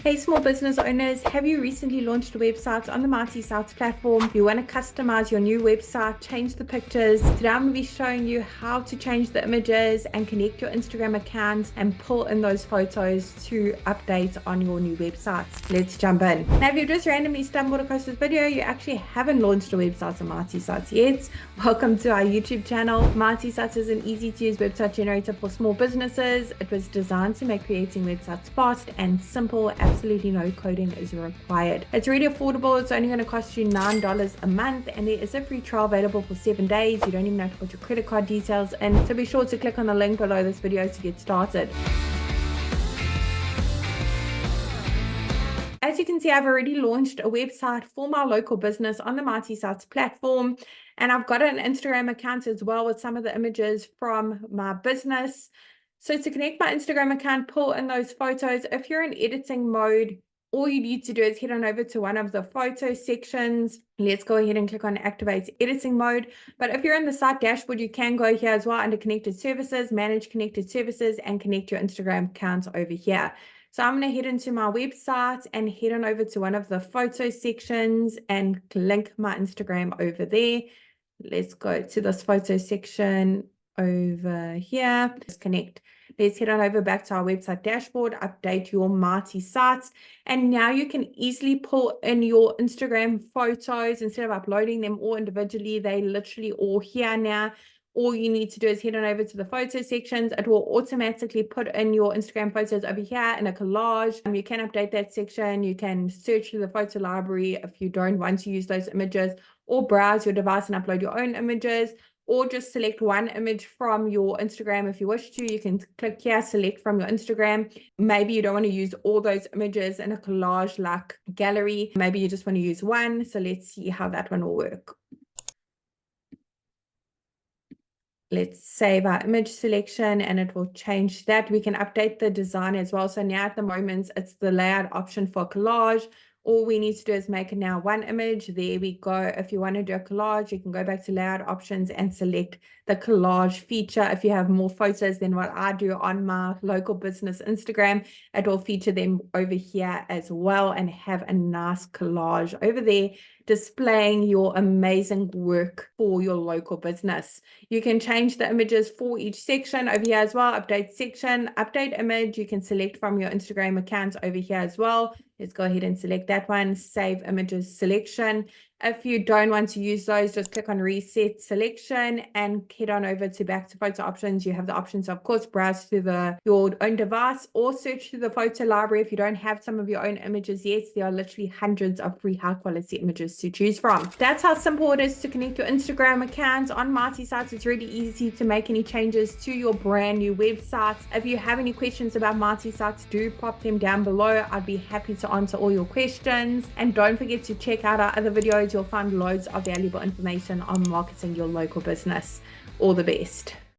Hey, small business owners, have you recently launched a website on the Mighty Sites platform? You want to customize your new website, change the pictures. Today I'm going to be showing you how to change the images and connect your Instagram account and pull in those photos to update on your new websites. Let's jump in. Now, if you've just randomly stumbled across this video, you actually haven't launched a website on Mighty Sites yet. Welcome to our YouTube channel. Mighty Sites is an easy-to-use website generator for small businesses. It was designed to make creating websites fast and simple. Absolutely no coding is required. It's really affordable. It's only going to cost you $9 a month, and there is a free trial available for 7 days. You don't even have to put your credit card details in, so be sure to click on the link below this video to get started. As you can see, I've already launched a website for my local business on the Mighty Sites platform, and I've got an Instagram account as well with some of the images from my business. So to connect my Instagram account, pull in those photos. If you're in editing mode, all you need to do is head on over to one of the photo sections. Let's go ahead and click on activate editing mode. But if you're in the site dashboard, you can go here as well under connected services, manage connected services, and connect your Instagram account over here. So I'm going to head into my website and head on over to one of the photo sections and link my Instagram over there. Let's go to this photo section over here. Let's connect. Let's head on over back to our website dashboard, update your Mighty Sites. And now you can easily pull in your Instagram photos instead of uploading them all individually. They literally all here now. All you need to do is head on over to the photo sections. It will automatically put in your Instagram photos over here in a collage. You can update that section. You can search through the photo library if you don't want to use those images, or browse your device and upload your own images, or just select one image from your Instagram if you wish to. You can click here, select from your Instagram. Maybe you don't want to use all those images in a collage like gallery. Maybe you just want to use one. So let's see how that one will work. Let's save our image selection and it will change that. We can update the design as well. So now at the moment, it's the layout option for collage. All we need to do is make it now one image. There we go. If you want to do a collage, you can go back to layout options and select the collage feature. If you have more photos than what I do on my local business Instagram, it will feature them over here as well and have a nice collage over there displaying your amazing work for your local business. You can change the images for each section over here as well. Update section, update image. You can select from your Instagram account over here as well. Let's go ahead and select that one. Save images selection. If you don't want to use those, just click on reset selection and head on over to back to photo options. You have the options to, of course, browse through your own device or search through the photo library. If you don't have some of your own images yet, there are literally hundreds of free high quality images to choose from. That's how simple it is to connect your Instagram account on Mighty Sites. It's really easy to make any changes to your brand new website. If you have any questions about Mighty Sites, do pop them down below. I'd be happy to answer all your questions. And don't forget to check out our other videos. You'll find loads of valuable information on marketing your local business. All the best.